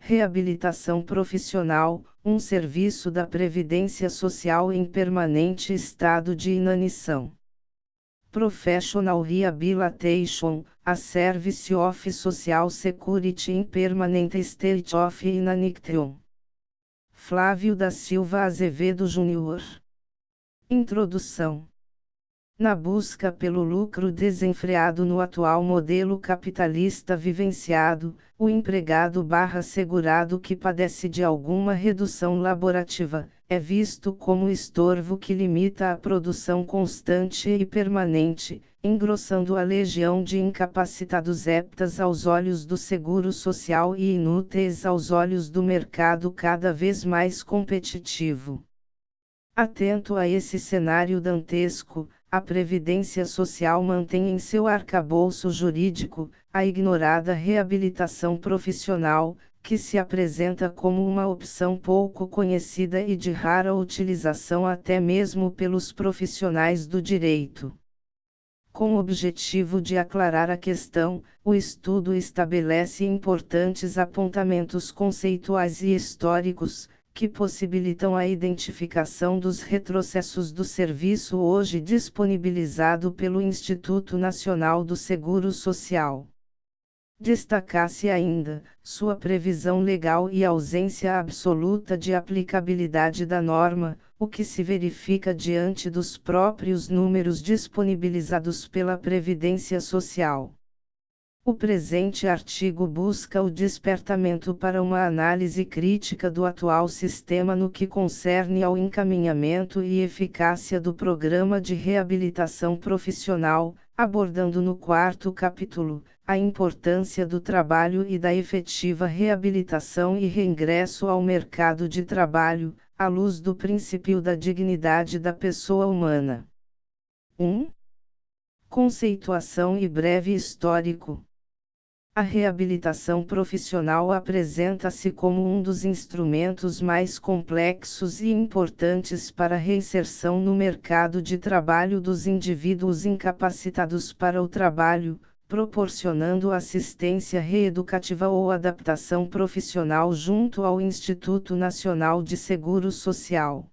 Reabilitação profissional, um serviço da Previdência Social em permanente estado de inanição. Professional Rehabilitation, a Service of Social Security in Permanent State of Inanition. Flávio da Silva Azevedo Júnior. Introdução. Na busca pelo lucro desenfreado no atual modelo capitalista vivenciado, o empregado/segurado que padece de alguma redução laborativa, é visto como estorvo que limita a produção constante e permanente, engrossando a legião de incapacitados aptas aos olhos do seguro social e inúteis aos olhos do mercado cada vez mais competitivo. Atento a esse cenário dantesco, a Previdência Social mantém em seu arcabouço jurídico a ignorada reabilitação profissional, que se apresenta como uma opção pouco conhecida e de rara utilização até mesmo pelos profissionais do direito. Com o objetivo de aclarar a questão, o estudo estabelece importantes apontamentos conceituais e históricos, que possibilitam a identificação dos retrocessos do serviço hoje disponibilizado pelo Instituto Nacional do Seguro Social. Destaca-se ainda, sua previsão legal e ausência absoluta de aplicabilidade da norma, o que se verifica diante dos próprios números disponibilizados pela Previdência Social. O presente artigo busca o despertamento para uma análise crítica do atual sistema no que concerne ao encaminhamento e eficácia do Programa de Reabilitação Profissional, abordando no quarto capítulo, a importância do trabalho e da efetiva reabilitação e reingresso ao mercado de trabalho, à luz do princípio da dignidade da pessoa humana. 1. Conceituação e breve histórico. A reabilitação profissional apresenta-se como um dos instrumentos mais complexos e importantes para a reinserção no mercado de trabalho dos indivíduos incapacitados para o trabalho, proporcionando assistência reeducativa ou adaptação profissional junto ao Instituto Nacional de Seguro Social.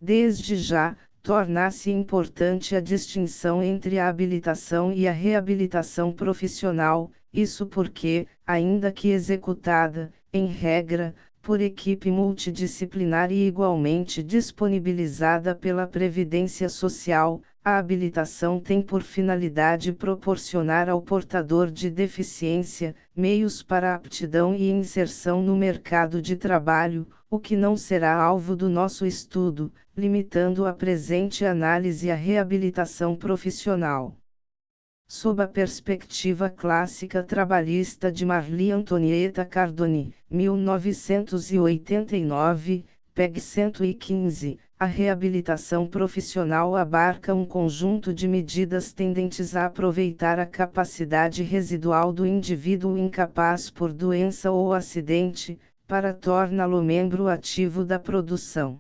Desde já, torna-se importante a distinção entre a habilitação e a reabilitação profissional, isso porque, ainda que executada, em regra, por equipe multidisciplinar e igualmente disponibilizada pela Previdência Social, a habilitação tem por finalidade proporcionar ao portador de deficiência, meios para aptidão e inserção no mercado de trabalho, o que não será alvo do nosso estudo, limitando a presente análise à reabilitação profissional. Sob a perspectiva clássica trabalhista de Marli Antonietta Cardoni, 1989, PEG 115, a reabilitação profissional abarca um conjunto de medidas tendentes a aproveitar a capacidade residual do indivíduo incapaz por doença ou acidente, para torná-lo membro ativo da produção.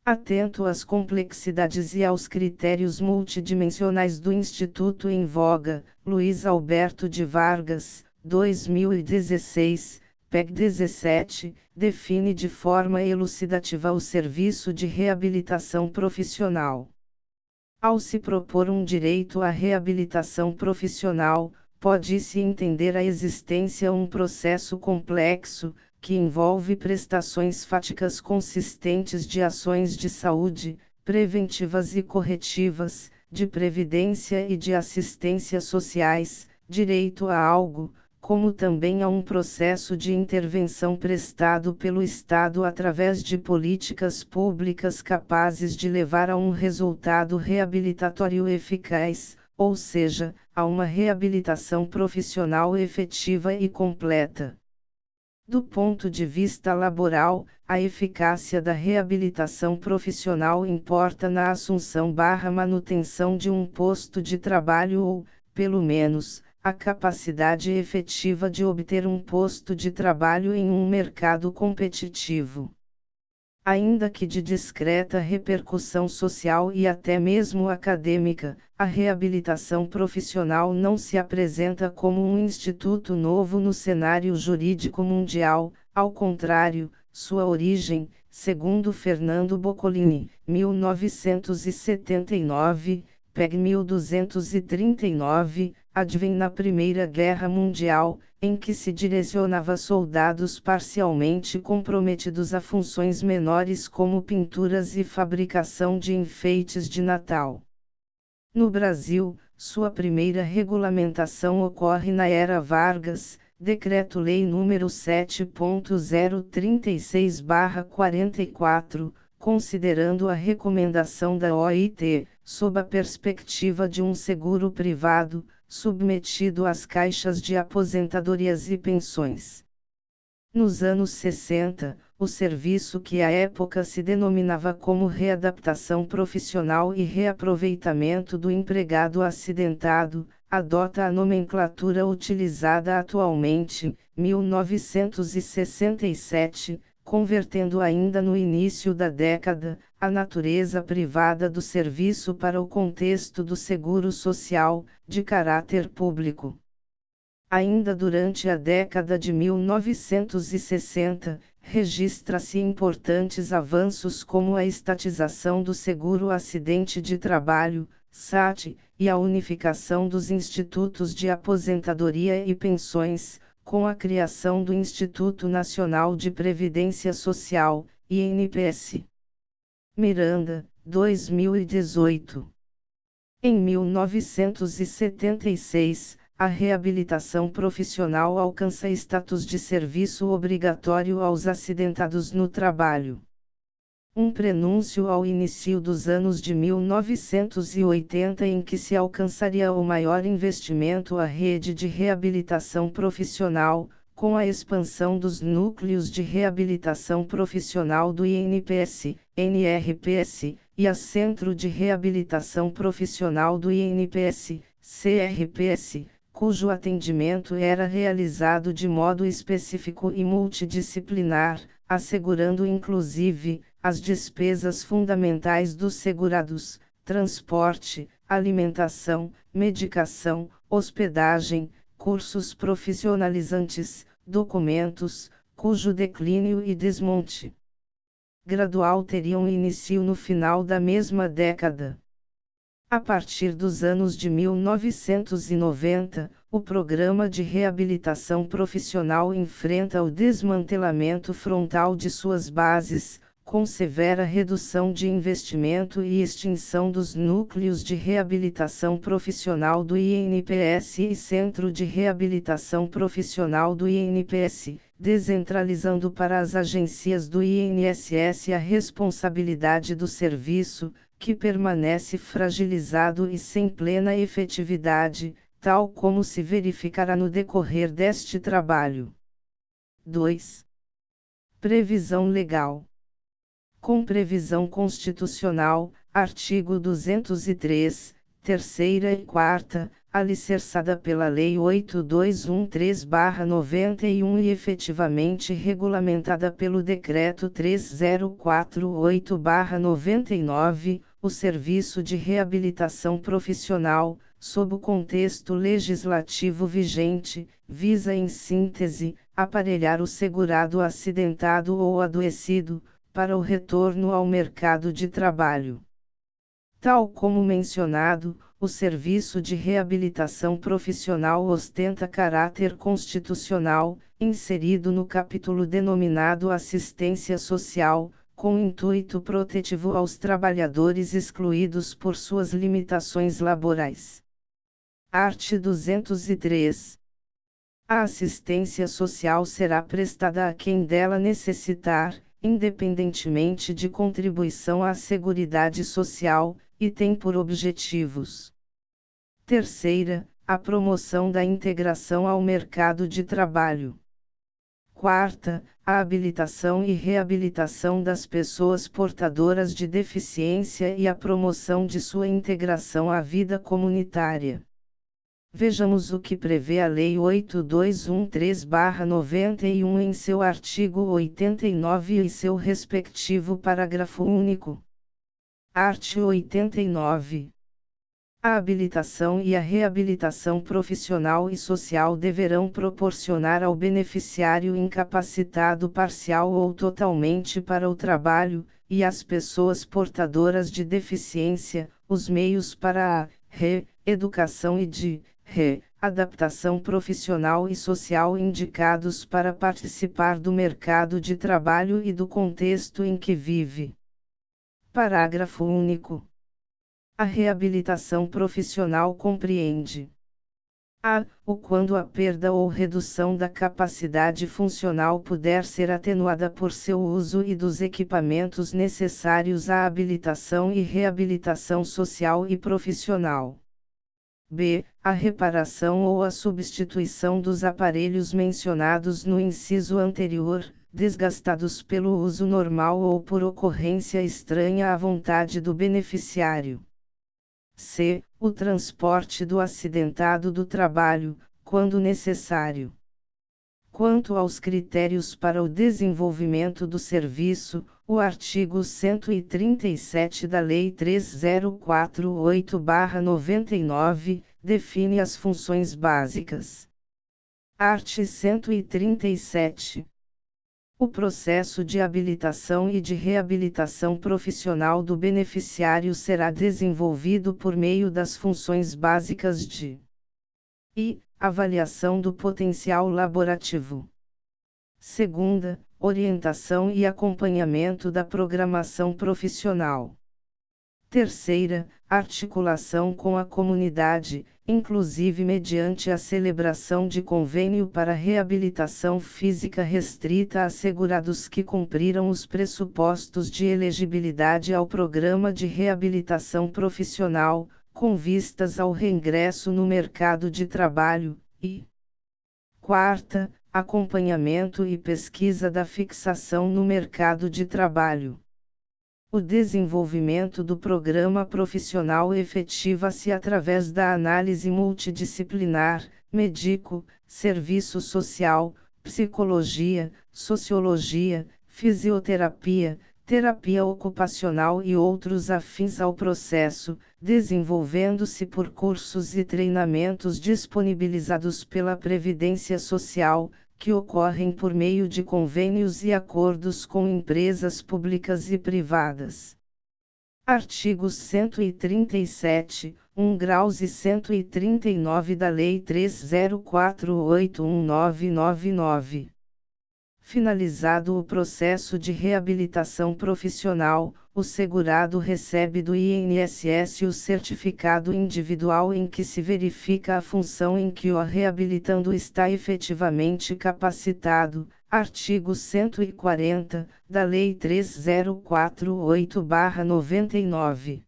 Atento às complexidades e aos critérios multidimensionais do Instituto em voga, Luiz Alberto de Vargas, 2016, PEC 17, define de forma elucidativa o serviço de reabilitação profissional. Ao se propor um direito à reabilitação profissional, pode-se entender a existência um processo complexo, que envolve prestações fáticas consistentes de ações de saúde, preventivas e corretivas, de previdência e de assistência sociais, direito a algo, como também a um processo de intervenção prestado pelo Estado através de políticas públicas capazes de levar a um resultado reabilitatório eficaz, ou seja, a uma reabilitação profissional efetiva e completa. Do ponto de vista laboral, a eficácia da reabilitação profissional importa na assunção/manutenção de um posto de trabalho ou, pelo menos, a capacidade efetiva de obter um posto de trabalho em um mercado competitivo. Ainda que de discreta repercussão social e até mesmo acadêmica, a reabilitação profissional não se apresenta como um instituto novo no cenário jurídico mundial, ao contrário, sua origem, segundo Fernando Boccolini, 1979, PEG 1239, advém na Primeira Guerra Mundial, em que se direcionava soldados parcialmente comprometidos a funções menores como pinturas e fabricação de enfeites de Natal. No Brasil, sua primeira regulamentação ocorre na Era Vargas, Decreto-Lei nº 7.036/44, considerando a recomendação da OIT, sob a perspectiva de um seguro privado, submetido às caixas de aposentadorias e pensões. Nos anos 60, o serviço que à época se denominava como readaptação profissional e reaproveitamento do empregado acidentado, adota a nomenclatura utilizada atualmente, 1967, convertendo ainda no início da década, a natureza privada do serviço para o contexto do seguro social, de caráter público. Ainda durante a década de 1960, registra-se importantes avanços como a estatização do seguro acidente de trabalho, SAT, e a unificação dos institutos de aposentadoria e pensões, com a criação do Instituto Nacional de Previdência Social, INPS. Miranda, 2018. Em 1976, a reabilitação profissional alcança status de serviço obrigatório aos acidentados no trabalho. Um prenúncio ao início dos anos de 1980 em que se alcançaria o maior investimento à rede de reabilitação profissional, com a expansão dos núcleos de reabilitação profissional do INPS, NRPS, e a Centro de Reabilitação Profissional do INPS, CRPS, cujo atendimento era realizado de modo específico e multidisciplinar, assegurando inclusive as despesas fundamentais dos segurados, transporte, alimentação, medicação, hospedagem, cursos profissionalizantes, documentos, cujo declínio e desmonte gradual teriam início no final da mesma década. A partir dos anos de 1990, o programa de reabilitação profissional enfrenta o desmantelamento frontal de suas bases, com severa redução de investimento e extinção dos núcleos de reabilitação profissional do INPS e Centro de Reabilitação Profissional do INPS, descentralizando para as agências do INSS a responsabilidade do serviço, que permanece fragilizado e sem plena efetividade, tal como se verificará no decorrer deste trabalho. 2. Previsão legal. Com previsão constitucional, artigo 203, terceira e quarta, alicerçada pela Lei 8213/91 e efetivamente regulamentada pelo Decreto 3048/99, o serviço de reabilitação profissional, sob o contexto legislativo vigente, visa em síntese, aparelhar o segurado acidentado ou adoecido, para o retorno ao mercado de trabalho. Tal como mencionado, o serviço de reabilitação profissional ostenta caráter constitucional, inserido no capítulo denominado Assistência Social, com intuito protetivo aos trabalhadores excluídos por suas limitações laborais. Art. 203. A assistência social será prestada a quem dela necessitar, independentemente de contribuição à Seguridade Social, e tem por objetivos: terceira, a promoção da integração ao mercado de trabalho. Quarta, a habilitação e reabilitação das pessoas portadoras de deficiência e a promoção de sua integração à vida comunitária. Vejamos o que prevê a Lei 8213/91 em seu artigo 89 e seu respectivo parágrafo único. Art. 89. A habilitação e a reabilitação profissional e social deverão proporcionar ao beneficiário incapacitado parcial ou totalmente para o trabalho, e às pessoas portadoras de deficiência, os meios para a reeducação e de readaptação profissional e social indicados para participar do mercado de trabalho e do contexto em que vive. Parágrafo único. A reabilitação profissional compreende o quando a perda ou redução da capacidade funcional puder ser atenuada por seu uso e dos equipamentos necessários à habilitação e reabilitação social e profissional. B. A reparação ou a substituição dos aparelhos mencionados no inciso anterior, desgastados pelo uso normal ou por ocorrência estranha à vontade do beneficiário. C. O transporte do acidentado do trabalho, quando necessário. Quanto aos critérios para o desenvolvimento do serviço, o artigo 137 da Lei 3048/99 define as funções básicas. Art. 137. O processo de habilitação e de reabilitação profissional do beneficiário será desenvolvido por meio das funções básicas de avaliação do potencial laborativo. Segunda, orientação e acompanhamento da programação profissional. Terceira, articulação com a comunidade, inclusive mediante a celebração de convênio para reabilitação física restrita a segurados que cumpriram os pressupostos de elegibilidade ao programa de reabilitação profissional, com vistas ao reingresso no mercado de trabalho, e quarta, acompanhamento e pesquisa da fixação no mercado de trabalho. O desenvolvimento do programa profissional efetiva-se através da análise multidisciplinar, médico, serviço social, psicologia, sociologia, fisioterapia, terapia ocupacional e outros afins ao processo, desenvolvendo-se por cursos e treinamentos disponibilizados pela Previdência Social, que ocorrem por meio de convênios e acordos com empresas públicas e privadas. Artigos 137, 1 graus e 139 da Lei 30481999. Finalizado o processo de reabilitação profissional, o segurado recebe do INSS o certificado individual em que se verifica a função em que o reabilitando está efetivamente capacitado, artigo 140, da Lei 3048/99.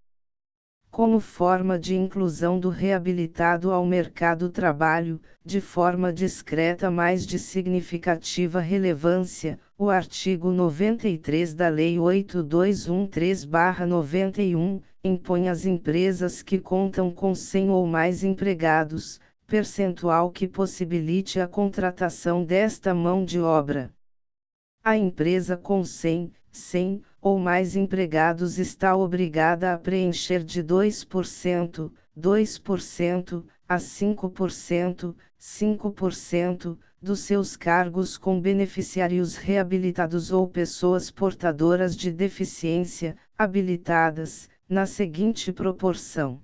Como forma de inclusão do reabilitado ao mercado do trabalho, de forma discreta mas de significativa relevância, o artigo 93 da Lei 8213/91, impõe às empresas que contam com 100 ou mais empregados, percentual que possibilite a contratação desta mão de obra. A empresa com 100 ou mais empregados está obrigada a preencher de 2% a 5% dos seus cargos com beneficiários reabilitados ou pessoas portadoras de deficiência, habilitadas, na seguinte proporção: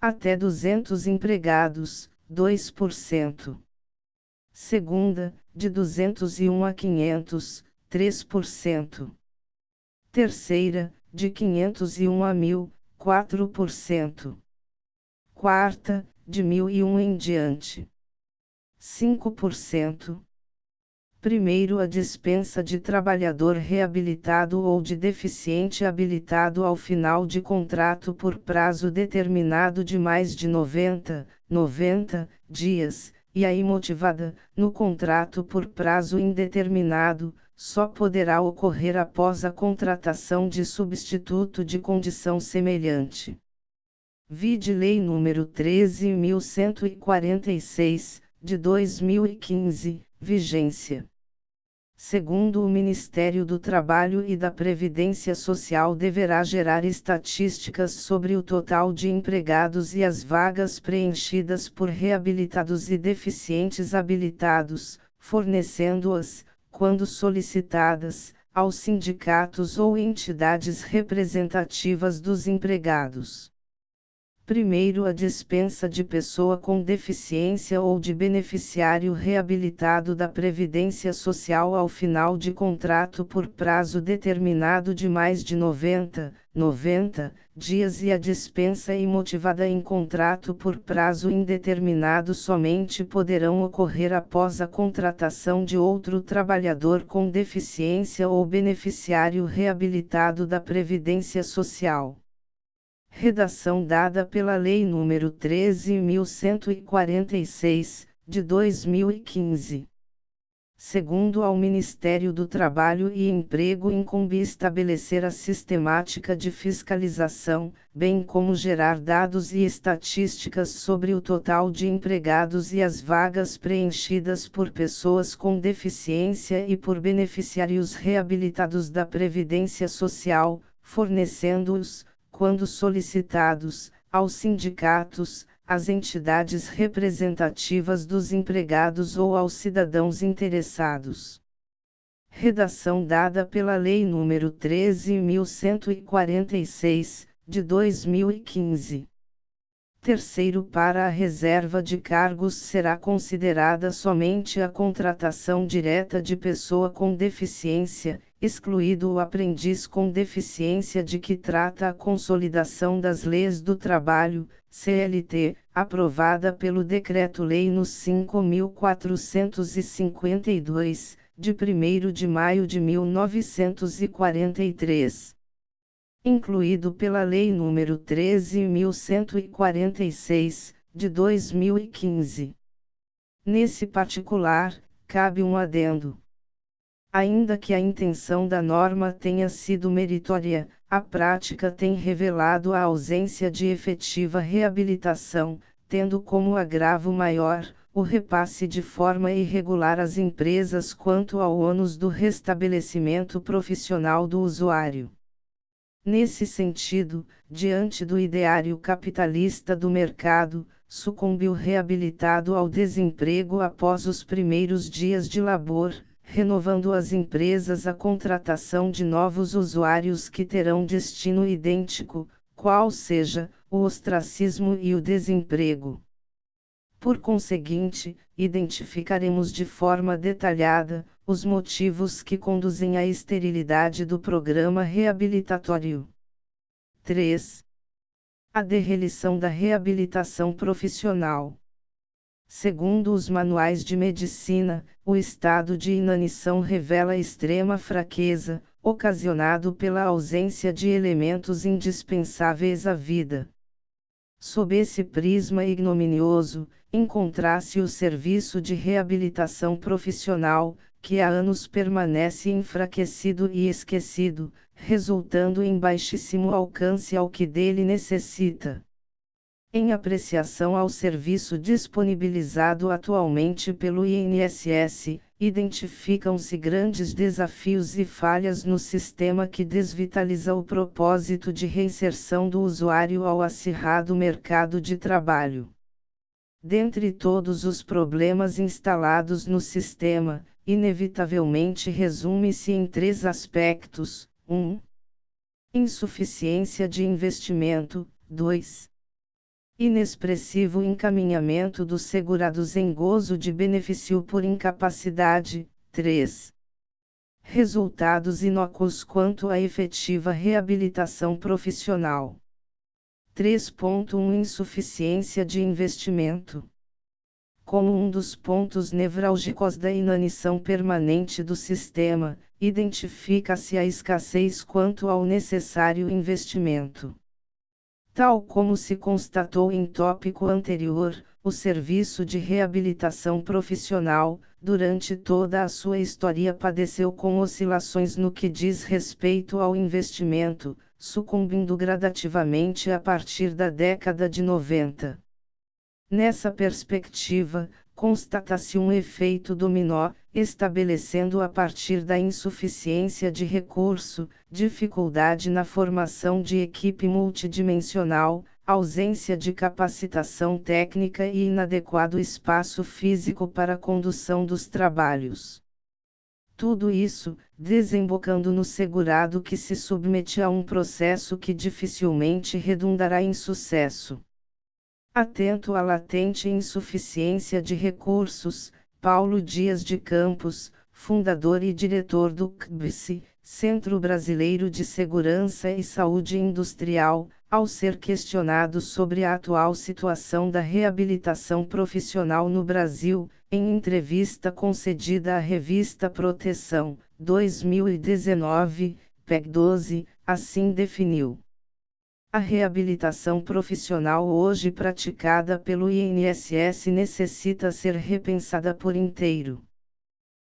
até 200 empregados, 2%. Segunda, de 201 a 500, 3%. Terceira, de 501 a 1000, 4%. Quarta, de 1001 em diante, 5%. Primeiro, a dispensa de trabalhador reabilitado ou de deficiente habilitado ao final de contrato por prazo determinado de mais de 90 dias, e a imotivada, no contrato por prazo indeterminado, só poderá ocorrer após a contratação de substituto de condição semelhante. Vide Lei nº 13.146, de 2015, vigência. Segundo o Ministério do Trabalho e da Previdência Social deverá gerar estatísticas sobre o total de empregados e as vagas preenchidas por reabilitados e deficientes habilitados, fornecendo-as, quando solicitadas, aos sindicatos ou entidades representativas dos empregados. Primeiro, a dispensa de pessoa com deficiência ou de beneficiário reabilitado da Previdência Social ao final de contrato por prazo determinado de mais de 90 dias e a dispensa imotivada em contrato por prazo indeterminado somente poderão ocorrer após a contratação de outro trabalhador com deficiência ou beneficiário reabilitado da Previdência Social. Redação dada pela Lei nº 13.146, de 2015. Segundo ao Ministério do Trabalho e Emprego incumbe estabelecer a sistemática de fiscalização, bem como gerar dados e estatísticas sobre o total de empregados e as vagas preenchidas por pessoas com deficiência e por beneficiários reabilitados da Previdência Social, fornecendo-os, quando solicitados, aos sindicatos, às entidades representativas dos empregados ou aos cidadãos interessados. Redação dada pela Lei nº 13.146, de 2015. Terceiro, para a reserva de cargos será considerada somente a contratação direta de pessoa com deficiência, excluído o aprendiz com deficiência de que trata a Consolidação das Leis do Trabalho, CLT, aprovada pelo Decreto-Lei no 5.452, de 1º de maio de 1943. Incluído pela Lei nº 13.146, de 2015. Nesse particular, cabe um adendo. Ainda que a intenção da norma tenha sido meritória, a prática tem revelado a ausência de efetiva reabilitação, tendo como agravo maior, o repasse de forma irregular às empresas quanto ao ônus do restabelecimento profissional do usuário. Nesse sentido, diante do ideário capitalista do mercado, sucumbe o reabilitado ao desemprego após os primeiros dias de labor, renovando as empresas a contratação de novos usuários que terão destino idêntico, qual seja, o ostracismo e o desemprego. Por conseguinte, identificaremos de forma detalhada os motivos que conduzem à esterilidade do programa reabilitatório. 3. A derrelição da reabilitação profissional. Segundo os manuais de medicina, o estado de inanição revela extrema fraqueza, ocasionado pela ausência de elementos indispensáveis à vida. Sob esse prisma ignominioso, encontra-se o serviço de reabilitação profissional, que há anos permanece enfraquecido e esquecido, resultando em baixíssimo alcance ao que dele necessita. Em apreciação ao serviço disponibilizado atualmente pelo INSS, identificam-se grandes desafios e falhas no sistema que desvitaliza o propósito de reinserção do usuário ao acirrado mercado de trabalho. Dentre todos os problemas instalados no sistema, inevitavelmente resume-se em 3 aspectos: 1. Insuficiência de investimento, 2. Inexpressivo encaminhamento dos segurados em gozo de benefício por incapacidade, 3. Resultados inócuos quanto à efetiva reabilitação profissional. 3.1 Insuficiência de investimento. Como um dos pontos nevrálgicos da inanição permanente do sistema, identifica-se a escassez quanto ao necessário investimento. Tal como se constatou em tópico anterior, o serviço de reabilitação profissional, durante toda a sua história padeceu com oscilações no que diz respeito ao investimento, sucumbindo gradativamente a partir da década de 90. Nessa perspectiva, constata-se um efeito dominó, estabelecendo a partir da insuficiência de recurso, dificuldade na formação de equipe multidimensional, ausência de capacitação técnica e inadequado espaço físico para a condução dos trabalhos. Tudo isso, desembocando no segurado que se submete a um processo que dificilmente redundará em sucesso. Atento à latente insuficiência de recursos, Paulo Dias de Campos, fundador e diretor do CBSI, Centro Brasileiro de Segurança e Saúde Industrial, ao ser questionado sobre a atual situação da reabilitação profissional no Brasil, em entrevista concedida à revista Proteção, 2019, PEC 12, assim definiu. A reabilitação profissional hoje praticada pelo INSS necessita ser repensada por inteiro.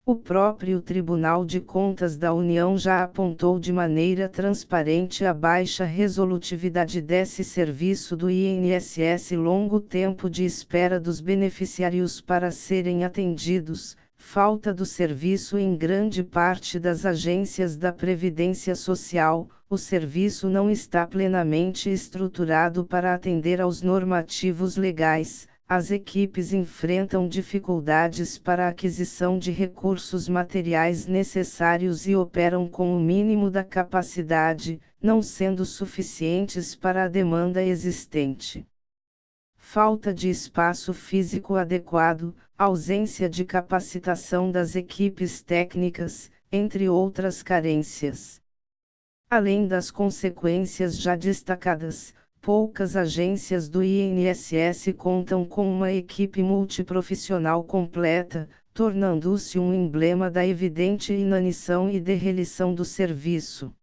O próprio Tribunal de Contas da União já apontou de maneira transparente a baixa resolutividade desse serviço do INSS e longo tempo de espera dos beneficiários para serem atendidos, falta do serviço em grande parte das agências da Previdência Social. O serviço não está plenamente estruturado para atender aos normativos legais, as equipes enfrentam dificuldades para a aquisição de recursos materiais necessários e operam com o mínimo da capacidade, não sendo suficientes para a demanda existente. Falta de espaço físico adequado, ausência de capacitação das equipes técnicas, entre outras carências. Além das consequências já destacadas, poucas agências do INSS contam com uma equipe multiprofissional completa, tornando-se um emblema da evidente inanição e derrelição do serviço.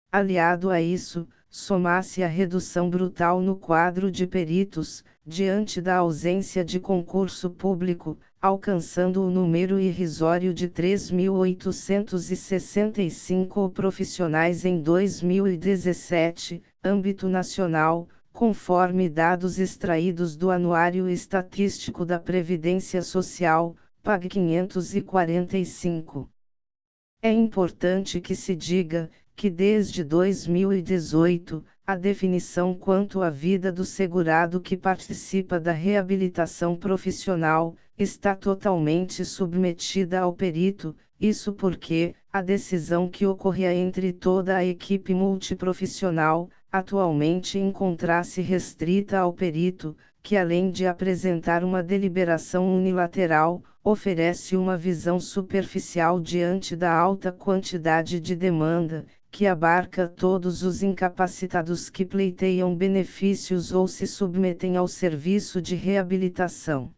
Aliado a isso, soma-se a redução brutal no quadro de peritos, diante da ausência de concurso público, alcançando o número irrisório de 3.865 profissionais em 2017, âmbito nacional, conforme dados extraídos do Anuário Estatístico da Previdência Social, PAG 545. É importante que se diga que desde 2018, a definição quanto à vida do segurado que participa da reabilitação profissional, está totalmente submetida ao perito, isso porque, a decisão que ocorria entre toda a equipe multiprofissional, atualmente encontra-se restrita ao perito, que além de apresentar uma deliberação unilateral, oferece uma visão superficial diante da alta quantidade de demanda, que abarca todos os incapacitados que pleiteiam benefícios ou se submetem ao serviço de reabilitação.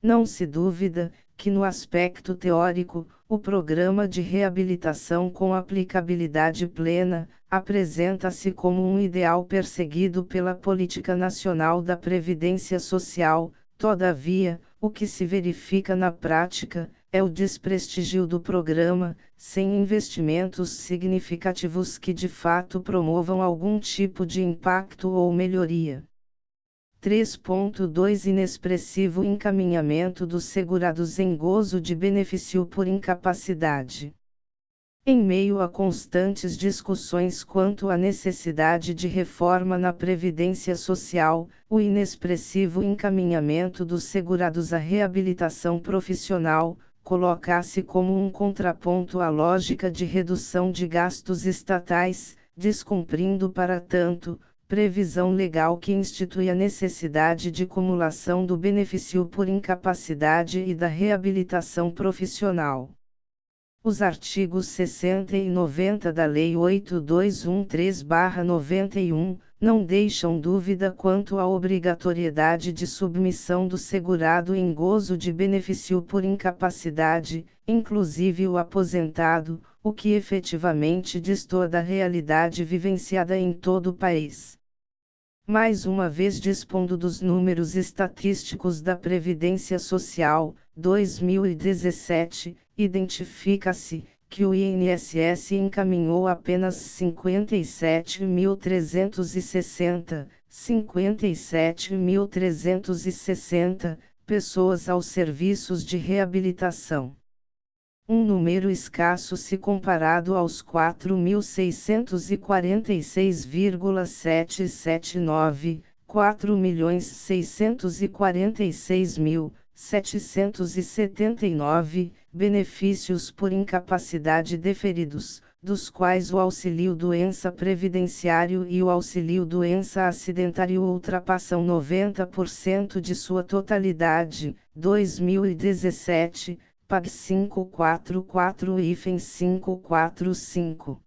Não se duvida que no aspecto teórico, o programa de reabilitação com aplicabilidade plena, apresenta-se como um ideal perseguido pela Política Nacional da Previdência Social. Todavia, o que se verifica na prática, é o desprestígio do programa, sem investimentos significativos que de fato promovam algum tipo de impacto ou melhoria. 3.2 Inexpressivo encaminhamento dos segurados em gozo de benefício por incapacidade. Em meio a constantes discussões quanto à necessidade de reforma na Previdência Social, o inexpressivo encaminhamento dos segurados à reabilitação profissional, coloca-se como um contraponto à lógica de redução de gastos estatais, descumprindo para tanto, previsão legal que institui a necessidade de cumulação do benefício por incapacidade e da reabilitação profissional. Os artigos 60 e 90 da Lei 8213/91, não deixam dúvida quanto à obrigatoriedade de submissão do segurado em gozo de benefício por incapacidade, inclusive o aposentado, o que efetivamente destoa da realidade vivenciada em todo o país. Mais uma vez dispondo dos números estatísticos da Previdência Social, 2017, identifica-se que o INSS encaminhou apenas 57.360 pessoas aos serviços de reabilitação. Um número escasso se comparado aos 4.646,779, 4.646.779, benefícios por incapacidade deferidos, dos quais o auxílio-doença previdenciário e o auxílio-doença acidentário ultrapassam 90% de sua totalidade, 2017. PAG 544-545.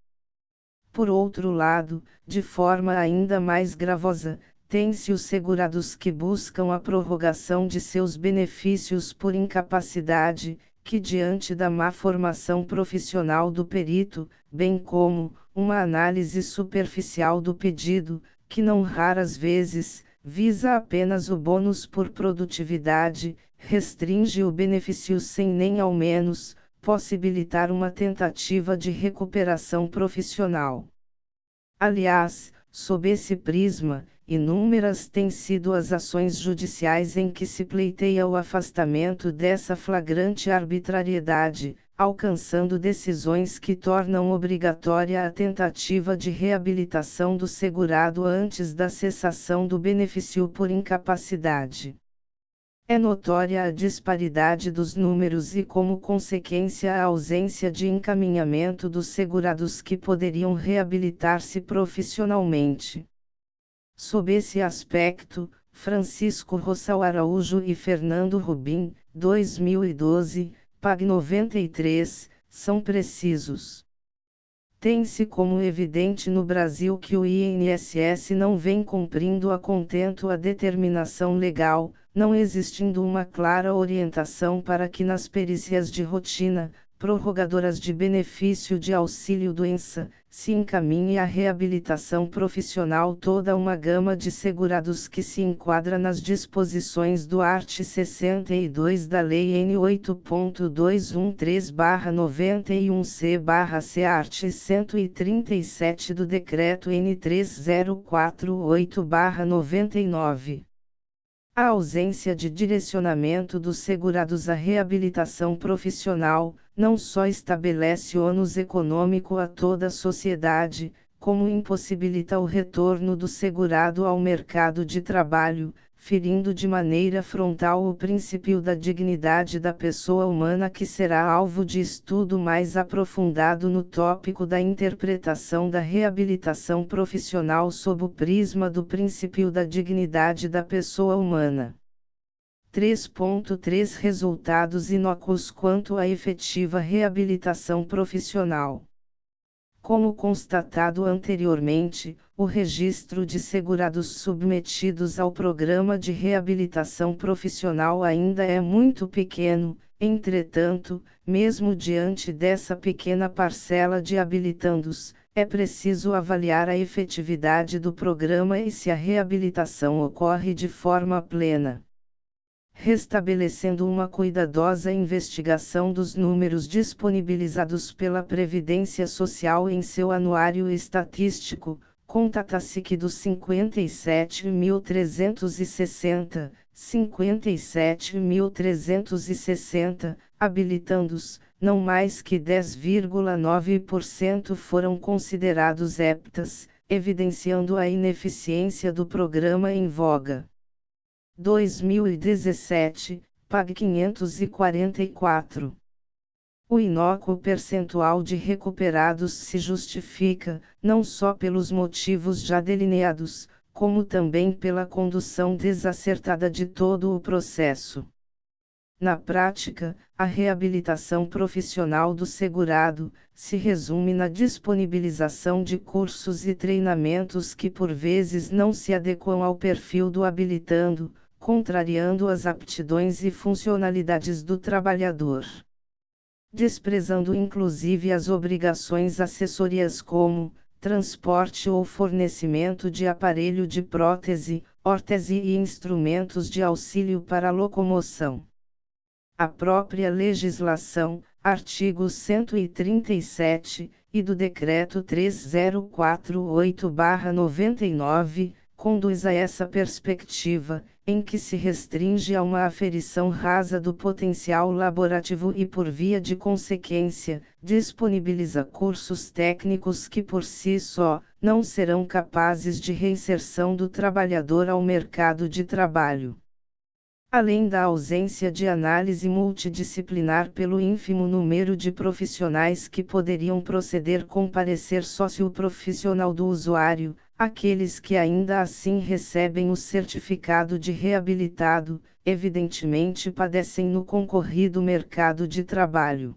Por outro lado, de forma ainda mais gravosa, tem-se os segurados que buscam a prorrogação de seus benefícios por incapacidade, que diante da má formação profissional do perito, bem como uma análise superficial do pedido, que não raras vezes visa apenas o bônus por produtividade, restringe o benefício sem nem ao menos possibilitar uma tentativa de recuperação profissional. Aliás, sob esse prisma, inúmeras têm sido as ações judiciais em que se pleiteia o afastamento dessa flagrante arbitrariedade, alcançando decisões que tornam obrigatória a tentativa de reabilitação do segurado antes da cessação do benefício por incapacidade. É notória a disparidade dos números e, como consequência, a ausência de encaminhamento dos segurados que poderiam reabilitar-se profissionalmente. Sob esse aspecto, Francisco Rossal Araújo e Fernando Rubim, 2012, PAG 93, são precisos. Tem-se como evidente no Brasil que o INSS não vem cumprindo a contento a determinação legal, não existindo uma clara orientação para que nas perícias de rotina, prorrogadoras de benefício de auxílio-doença, se encaminhe à reabilitação profissional toda uma gama de segurados que se enquadra nas disposições do art. 62 da Lei N. 8.213/91-C/C art. 137 do Decreto N. 3048/99. A ausência de direcionamento dos segurados à reabilitação profissional, não só estabelece ônus econômico a toda a sociedade, como impossibilita o retorno do segurado ao mercado de trabalho, ferindo de maneira frontal o princípio da dignidade da pessoa humana, que será alvo de estudo mais aprofundado no tópico da interpretação da reabilitação profissional sob o prisma do princípio da dignidade da pessoa humana. 3.3 Resultados inócuos quanto à efetiva reabilitação profissional. Como constatado anteriormente, o registro de segurados submetidos ao programa de reabilitação profissional ainda é muito pequeno. Entretanto, mesmo diante dessa pequena parcela de habilitandos, é preciso avaliar a efetividade do programa e se a reabilitação ocorre de forma plena. Restabelecendo uma cuidadosa investigação dos números disponibilizados pela Previdência Social em seu anuário estatístico, constata-se que dos 57.360 habilitandos, não mais que 10,9% foram considerados aptas, evidenciando a ineficiência do programa em voga. 2017, PAG 544. O inócuo percentual de recuperados se justifica, não só pelos motivos já delineados, como também pela condução desacertada de todo o processo. Na prática, a reabilitação profissional do segurado se resume na disponibilização de cursos e treinamentos que por vezes não se adequam ao perfil do habilitando, contrariando as aptidões e funcionalidades do trabalhador. Desprezando inclusive as obrigações acessórias como, transporte ou fornecimento de aparelho de prótese, órtese e instrumentos de auxílio para locomoção. A própria legislação, artigo 137, e do Decreto 3048/99, conduz a essa perspectiva, em que se restringe a uma aferição rasa do potencial laborativo e, por via de consequência, disponibiliza cursos técnicos que por si só, não serão capazes de reinserção do trabalhador ao mercado de trabalho. Além da ausência de análise multidisciplinar pelo ínfimo número de profissionais que poderiam proceder com parecer socioprofissional do usuário, aqueles que ainda assim recebem o certificado de reabilitado, evidentemente padecem no concorrido mercado de trabalho.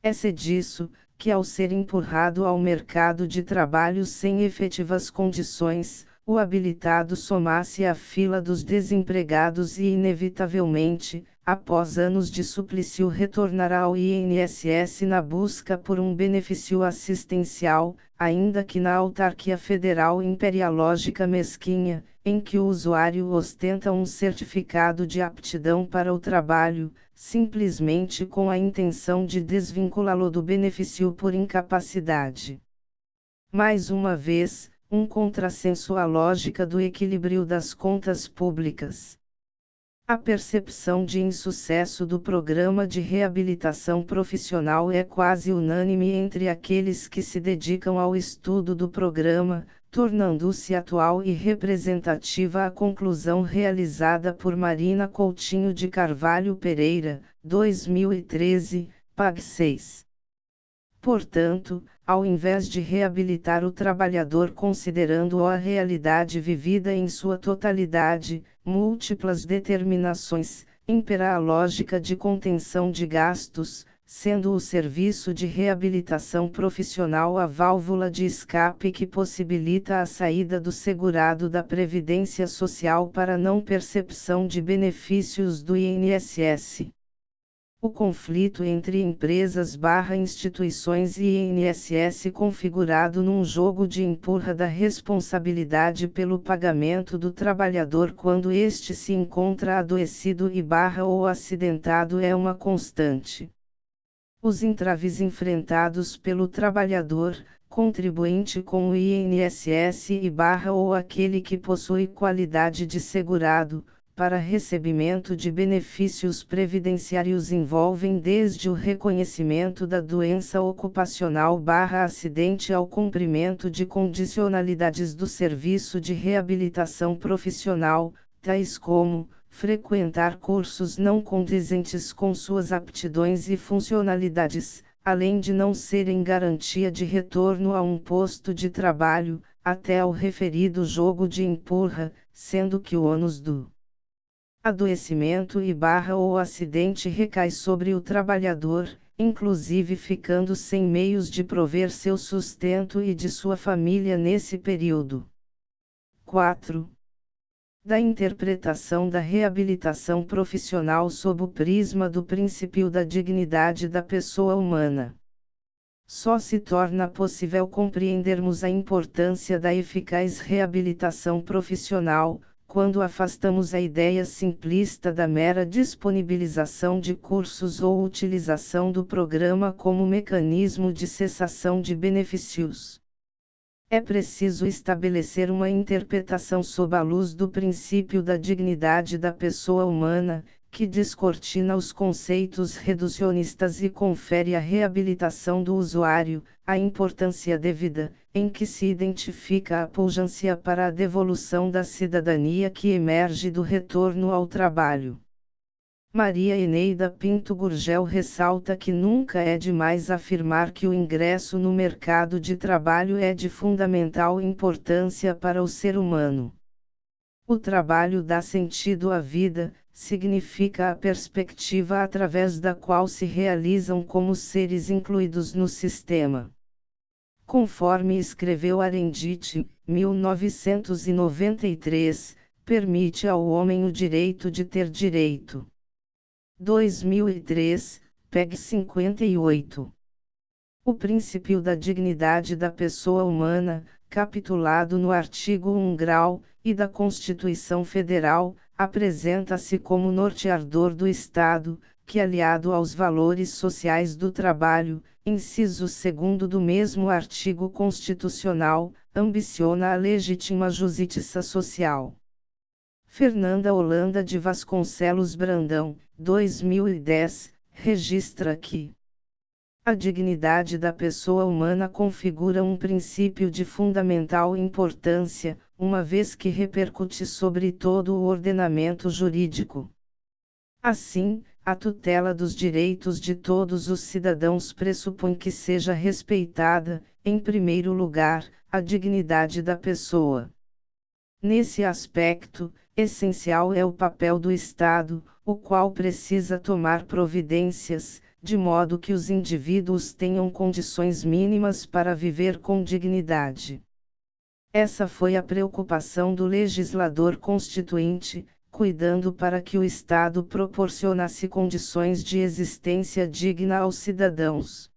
É disso, que ao ser empurrado ao mercado de trabalho sem efetivas condições, o habilitado soma-se à fila dos desempregados e inevitavelmente, após anos de suplício retornará ao INSS na busca por um benefício assistencial, ainda que na autarquia federal imperialógica mesquinha, em que o usuário ostenta um certificado de aptidão para o trabalho, simplesmente com a intenção de desvinculá-lo do benefício por incapacidade. Mais uma vez, um contrassenso à lógica do equilíbrio das contas públicas. A percepção de insucesso do programa de reabilitação profissional é quase unânime entre aqueles que se dedicam ao estudo do programa, tornando-se atual e representativa a conclusão realizada por Marina Coutinho de Carvalho Pereira, 2013, pag 6. Portanto, ao invés de reabilitar o trabalhador considerando a realidade vivida em sua totalidade, múltiplas determinações, impera a lógica de contenção de gastos, sendo o serviço de reabilitação profissional a válvula de escape que possibilita a saída do segurado da Previdência Social para não percepção de benefícios do INSS. O conflito entre empresas/instituições e INSS configurado num jogo de empurra da responsabilidade pelo pagamento do trabalhador quando este se encontra adoecido ou acidentado é uma constante. Os entraves enfrentados pelo trabalhador, contribuinte com o INSS ou aquele que possui qualidade de segurado, para recebimento de benefícios previdenciários envolvem desde o reconhecimento da doença ocupacional/acidente ao cumprimento de condicionalidades do serviço de reabilitação profissional, tais como frequentar cursos não condizentes com suas aptidões e funcionalidades, além de não serem garantia de retorno a um posto de trabalho, até ao referido jogo de empurra, sendo que o ônus do adoecimento ou acidente recai sobre o trabalhador, inclusive ficando sem meios de prover seu sustento e de sua família nesse período. 4. Da interpretação da reabilitação profissional sob o prisma do princípio da dignidade da pessoa humana. Só se torna possível compreendermos a importância da eficaz reabilitação profissional, quando afastamos a ideia simplista da mera disponibilização de cursos ou utilização do programa como mecanismo de cessação de benefícios. É preciso estabelecer uma interpretação sob a luz do princípio da dignidade da pessoa humana, que descortina os conceitos reducionistas e confere à reabilitação do usuário a importância devida, em que se identifica a pujança para a devolução da cidadania que emerge do retorno ao trabalho. Maria Eneida Pinto Gurgel ressalta que nunca é demais afirmar que o ingresso no mercado de trabalho é de fundamental importância para o ser humano. O trabalho dá sentido à vida, significa a perspectiva através da qual se realizam como seres incluídos no sistema. Conforme escreveu Arendit, 1993, permite ao homem o direito de ter direito. 2003, peg 58. O princípio da dignidade da pessoa humana, capitulado no artigo 1 grau, e da Constituição Federal, apresenta-se como norteador do Estado, que aliado aos valores sociais do trabalho, inciso 2º do mesmo artigo constitucional, ambiciona a legítima justiça social. Fernanda Holanda de Vasconcelos Brandão, 2010, registra que a dignidade da pessoa humana configura um princípio de fundamental importância, uma vez que repercute sobre todo o ordenamento jurídico. Assim, a tutela dos direitos de todos os cidadãos pressupõe que seja respeitada, em primeiro lugar, a dignidade da pessoa. Nesse aspecto, essencial é o papel do Estado, o qual precisa tomar providências, de modo que os indivíduos tenham condições mínimas para viver com dignidade. Essa foi a preocupação do legislador constituinte, cuidando para que o Estado proporcionasse condições de existência digna aos cidadãos.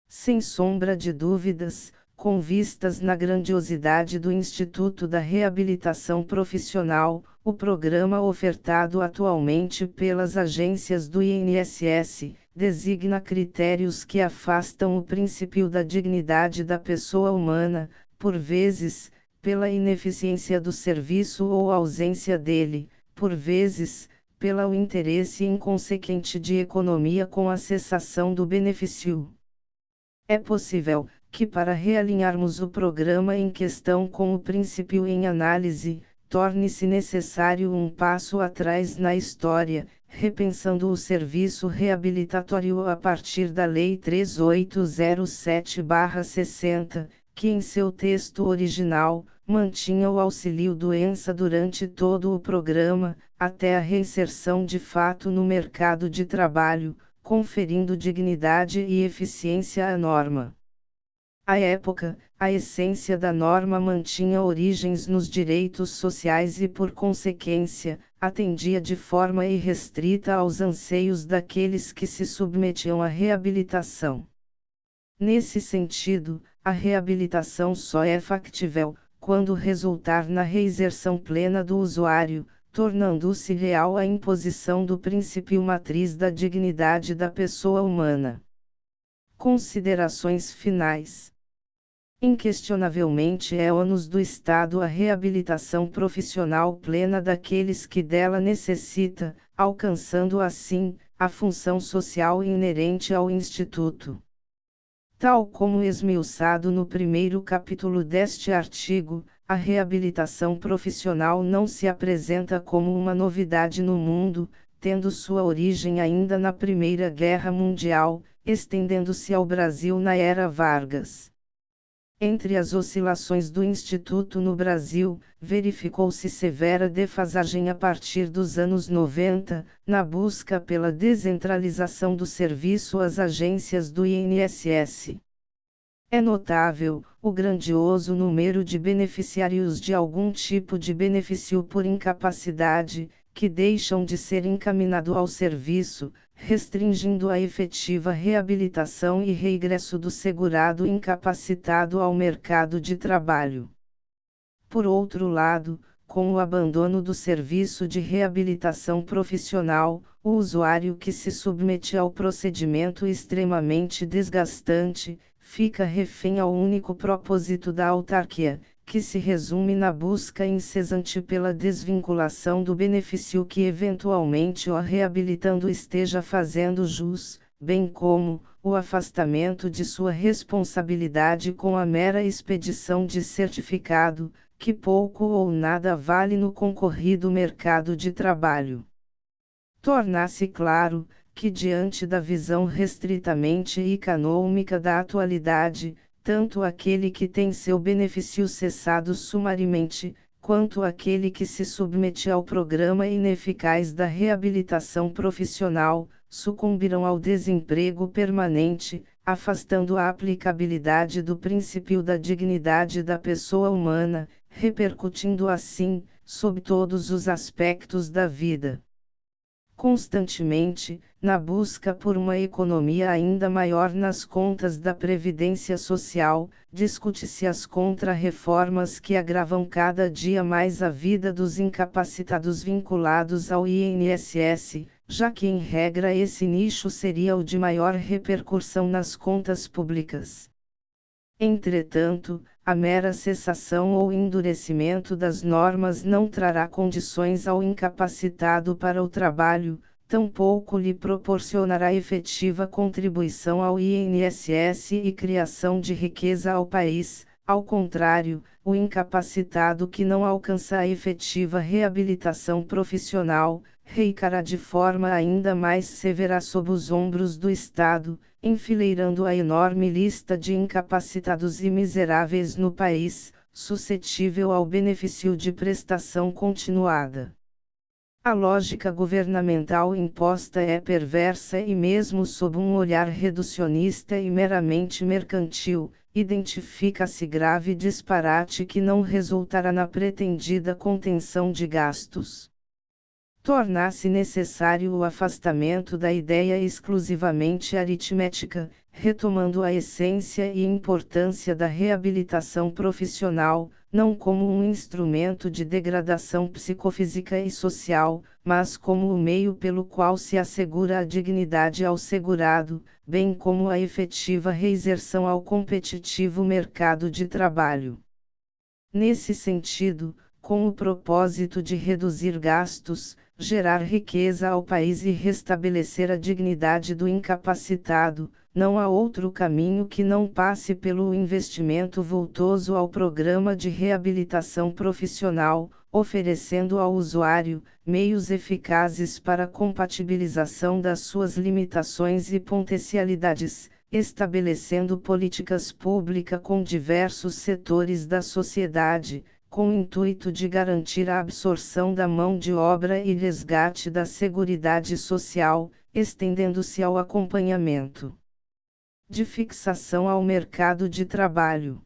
Sem sombra de dúvidas, com vistas na grandiosidade do Instituto da Reabilitação Profissional, o programa ofertado atualmente pelas agências do INSS, designa critérios que afastam o princípio da dignidade da pessoa humana, por vezes, pela ineficiência do serviço ou ausência dele, por vezes, pelo interesse inconsequente de economia com a cessação do benefício. É possível que, para realinharmos o programa em questão com o princípio em análise, torne-se necessário um passo atrás na história, repensando o serviço reabilitatório a partir da Lei 3807/60, que em seu texto original, mantinha o auxílio-doença durante todo o programa, até a reinserção de fato no mercado de trabalho, conferindo dignidade e eficiência à norma. À época, a essência da norma mantinha origens nos direitos sociais e, por consequência, atendia de forma irrestrita aos anseios daqueles que se submetiam à reabilitação. Nesse sentido, a reabilitação só é factível quando resultar na reinserção plena do usuário, tornando-se real a imposição do princípio matriz da dignidade da pessoa humana. Considerações finais. Inquestionavelmente é ônus do Estado a reabilitação profissional plena daqueles que dela necessita, alcançando assim, a função social inerente ao Instituto. Tal como esmiuçado no primeiro capítulo deste artigo, a reabilitação profissional não se apresenta como uma novidade no mundo, tendo sua origem ainda na Primeira Guerra Mundial, estendendo-se ao Brasil na Era Vargas. Entre as oscilações do Instituto no Brasil, verificou-se severa defasagem a partir dos anos 90, na busca pela descentralização do serviço às agências do INSS. É notável o grandioso número de beneficiários de algum tipo de benefício por incapacidade, que deixam de ser encaminado ao serviço, restringindo a efetiva reabilitação e reingresso do segurado incapacitado ao mercado de trabalho. Por outro lado, com o abandono do serviço de reabilitação profissional, o usuário que se submete ao procedimento extremamente desgastante, fica refém ao único propósito da autarquia, que se resume na busca incessante pela desvinculação do benefício que eventualmente o reabilitando esteja fazendo jus, bem como o afastamento de sua responsabilidade com a mera expedição de certificado, que pouco ou nada vale no concorrido mercado de trabalho. Torna-se claro que, diante da visão restritamente econômica da atualidade, tanto aquele que tem seu benefício cessado sumariamente, quanto aquele que se submete ao programa ineficaz da reabilitação profissional, sucumbirão ao desemprego permanente, afastando a aplicabilidade do princípio da dignidade da pessoa humana, repercutindo assim, sob todos os aspectos da vida. constantemente, na busca por uma economia ainda maior nas contas da Previdência Social, discute-se as contra-reformas que agravam cada dia mais a vida dos incapacitados vinculados ao INSS, já que em regra esse nicho seria o de maior repercussão nas contas públicas. Entretanto, a mera cessação ou endurecimento das normas não trará condições ao incapacitado para o trabalho, tampouco lhe proporcionará efetiva contribuição ao INSS e criação de riqueza ao país. Ao contrário, o incapacitado que não alcança a efetiva reabilitação profissional, reicará de forma ainda mais severa sob os ombros do Estado, enfileirando a enorme lista de incapacitados e miseráveis no país, suscetível ao benefício de prestação continuada. A lógica governamental imposta é perversa e mesmo sob um olhar reducionista e meramente mercantil, identifica-se grave disparate que não resultará na pretendida contenção de gastos. Torna-se necessário o afastamento da ideia exclusivamente aritmética, retomando a essência e importância da reabilitação profissional, não como um instrumento de degradação psicofísica e social, mas como o meio pelo qual se assegura a dignidade ao segurado, bem como a efetiva reinserção ao competitivo mercado de trabalho. Nesse sentido, com o propósito de reduzir gastos, gerar riqueza ao país e restabelecer a dignidade do incapacitado, não há outro caminho que não passe pelo investimento vultoso ao programa de reabilitação profissional, oferecendo ao usuário meios eficazes para a compatibilização das suas limitações e potencialidades, estabelecendo políticas públicas com diversos setores da sociedade, com o intuito de garantir a absorção da mão de obra e resgate da Seguridade Social, estendendo-se ao acompanhamento de fixação ao mercado de trabalho.